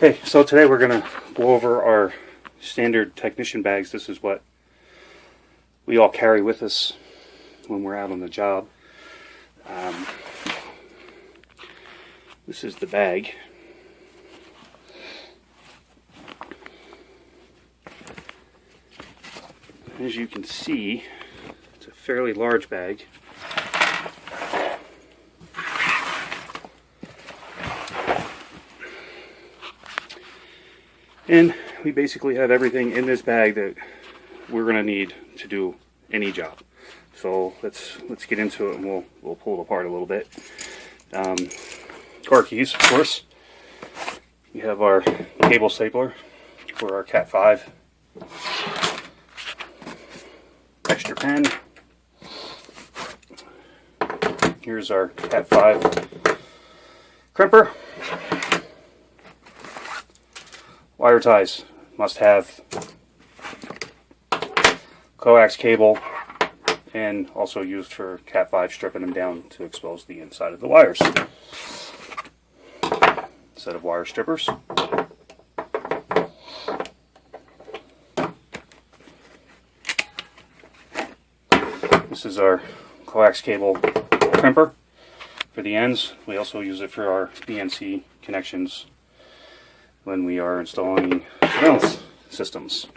Okay, so today we're going to go over our standard technician bags. This is what we all carry with us when we're out on the job. This is the bag. As you can see, it's a fairly large bag. And we basically have everything in this bag that we're going to need to do any job. So let's get into it, and we'll pull it apart a little bit. Car keys, of course. We have our cable stapler for our Cat 5. Extra pen. Here's our Cat 5 crimper. Wire ties, must have. Coax cable, and also used for Cat 5 stripping them down to expose the inside of the wires. Set of wire strippers. This is our coax cable crimper for the ends. We also use it for our BNC connections when we are installing surveillance systems.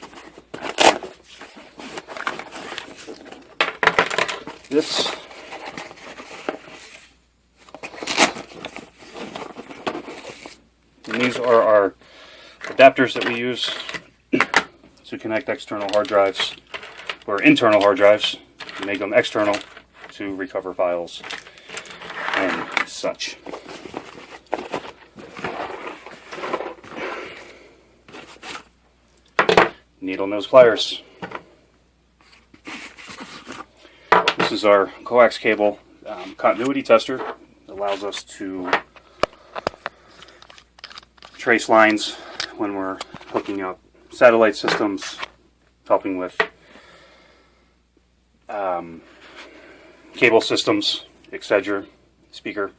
These are our adapters that we use to connect external hard drives, or internal hard drives, to make them external to recover files and such. Needle nose pliers. This is our coax cable continuity tester. It allows us to trace lines when we're hooking up satellite systems, helping with cable systems, etc. Speaker.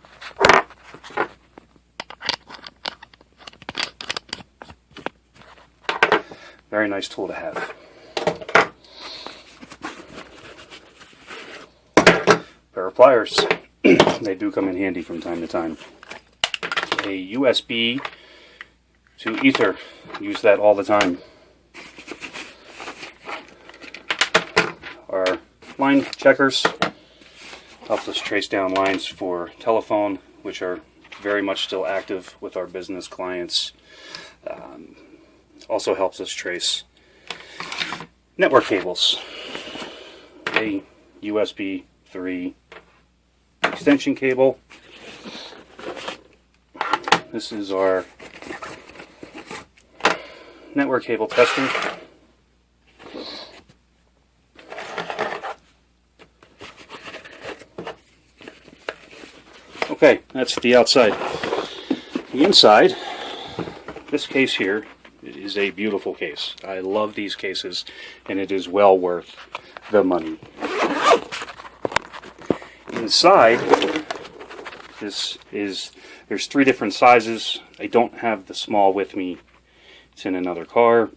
Very nice tool to have. Pair of pliers. They do come in handy from time to time. A USB to ether. Use that all the time. Our line checkers. Helps us trace down lines for telephone, which are very much still active with our business clients. Also helps us trace network cables. A USB 3 extension cable. This is our network cable tester. Okay, that's the outside. The inside, this case here, is a beautiful case. I love these cases, and it is well worth the money. Inside, there's 3 different sizes. I don't have the small with me. It's in another car.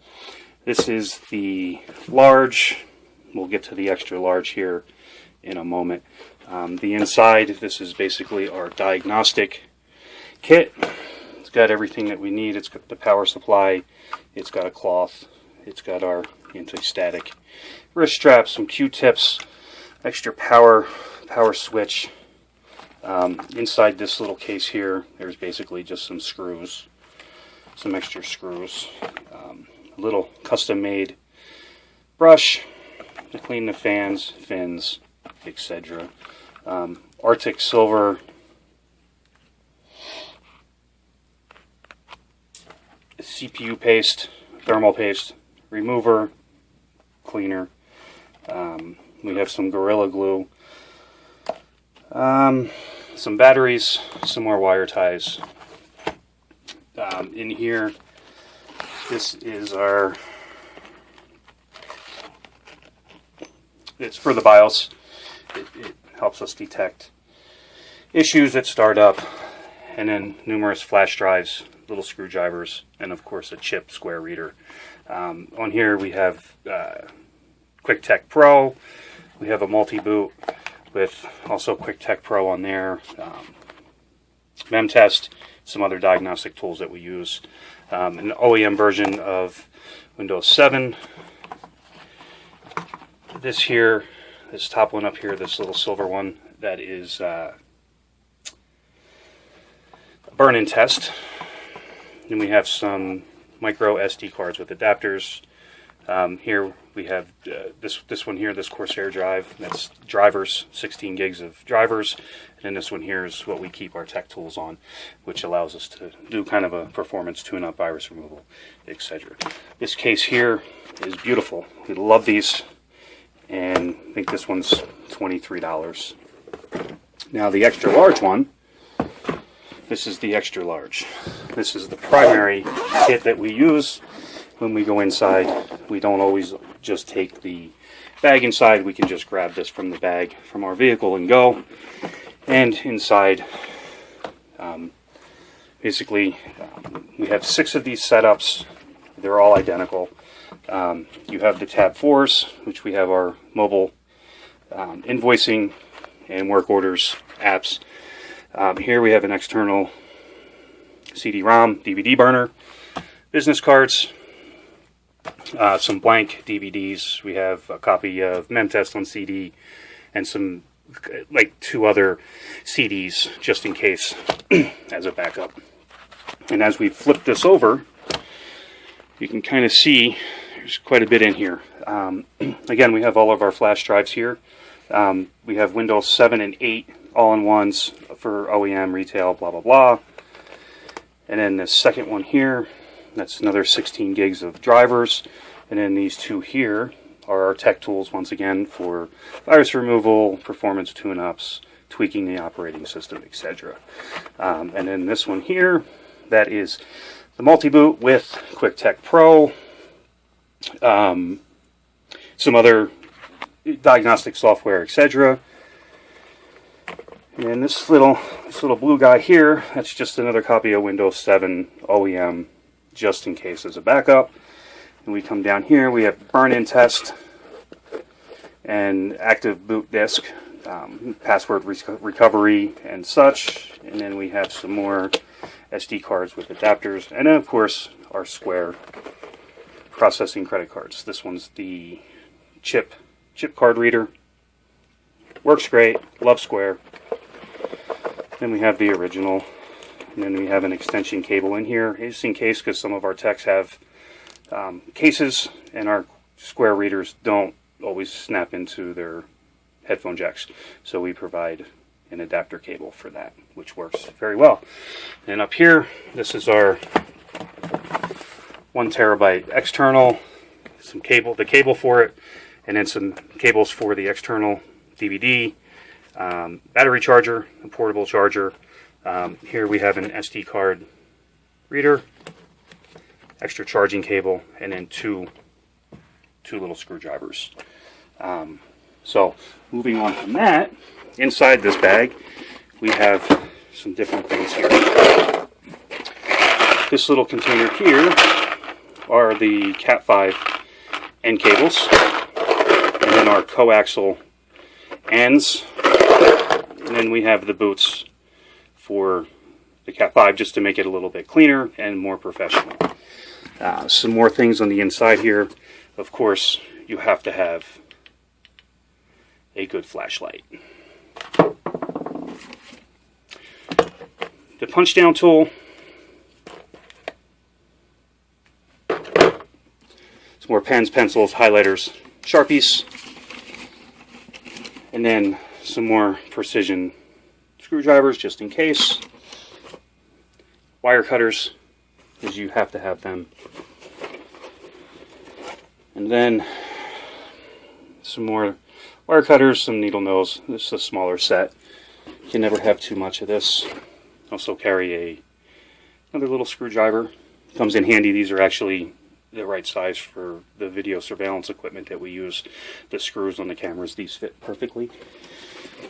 This is the large. We'll get to the extra large here in a moment. The inside, this is basically our diagnostic kit. It's got everything that we need. It's got the power supply. It's got a cloth. It's got our anti-static wrist straps, some Q-tips, extra power switch. Inside this little case here, there's basically just some screws, some extra screws, a little custom-made brush to clean the fans, fins, etc. Arctic Silver CPU paste, thermal paste, remover, cleaner. We have some Gorilla Glue, some batteries, some more wire ties. In here, this is it's for the BIOS. It helps us detect issues at startup, and then numerous flash drives little screwdrivers, and of course a chip square reader. On here we have Quick Tech Pro. We have a multi-boot with also Quick Tech Pro on there. Memtest, some other diagnostic tools that we use. An OEM version of Windows 7. This here, this top one up here, this little silver one, that is a burn-in test. Then we have some micro SD cards with adapters. Here we have this one here, this Corsair drive. That's drivers, 16 gigs of drivers. And then this one here is what we keep our tech tools on, which allows us to do kind of a performance tune-up, virus removal, etc. This case here is beautiful. We love these, and I think this one's $23. Now the extra large one, this is the extra large. This is the primary kit that we use when we go inside. We don't always just take the bag inside. We can just grab this from the bag from our vehicle and go. And inside, basically, we have 6 of these setups. They're all identical. You have the tab 4s, which we have our mobile invoicing and work orders apps. Here we have an external CD-ROM, DVD burner, business cards, some blank DVDs. We have a copy of Memtest on CD and some, like 2 other CDs just in case as a backup. And as we flip this over, you can kind of see there's quite a bit in here. Again, we have all of our flash drives here. We have Windows 7 and 8 all-in-ones for OEM, retail, blah, blah, blah. And then the second one here, that's another 16 gigs of drivers. And then these 2 here are our tech tools, once again, for virus removal, performance tune-ups, tweaking the operating system, etc. And then this one here, that is the multi-boot with Quick Tech Pro, some other diagnostic software, etc. And this little blue guy here, that's just another copy of Windows 7 OEM, just in case as a backup. And we come down here, we have burn-in test and active boot disk, password recovery and such. And then we have some more SD cards with adapters. And then, of course, our Square processing credit cards. This one's the chip card reader. Works great. Love Square. Then we have the original. And then we have an extension cable in here, just in case, because some of our techs have cases, and our Square readers don't always snap into their headphone jacks. So we provide an adapter cable for that, which works very well. And up here, this is our 1 terabyte external, some cable, the cable for it, and then some cables for the external DVD, battery charger, a portable charger. Here we have an SD card reader, extra charging cable, and then two little screwdrivers. So moving on from that, inside this bag we have some different things here. This little container here are the Cat 5 end cables, and then our coaxial ends, and then we have the boots for the Cat 5 just to make it a little bit cleaner and more professional. Some more things on the inside here. Of course, you have to have a good flashlight. The punch down tool. Some more pens, pencils, highlighters, Sharpies, and then some more precision screwdrivers just in case. Wire cutters, because you have to have them. And then some more wire cutters, some needle nose. This is a smaller set. You can never have too much of this. Also carry another little screwdriver. Comes in handy. These are actually the right size for the video surveillance equipment that we use. The screws on the cameras, these fit perfectly.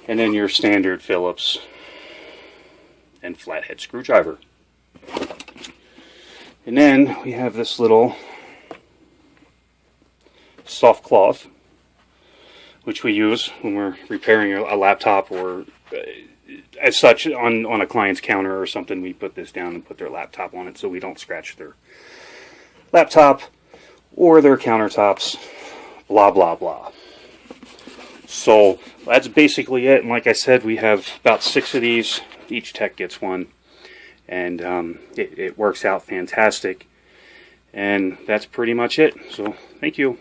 And then your standard Phillips and flathead screwdriver. And then we have this little soft cloth, which we use when we're repairing a laptop, or as such on a client's counter or something. We put this down and put their laptop on it so we don't scratch their laptop or their countertops, blah blah blah. So that's basically it. And like I said, we have about 6 of these. Each tech gets one, and it works out fantastic. And that's pretty much it. So thank you.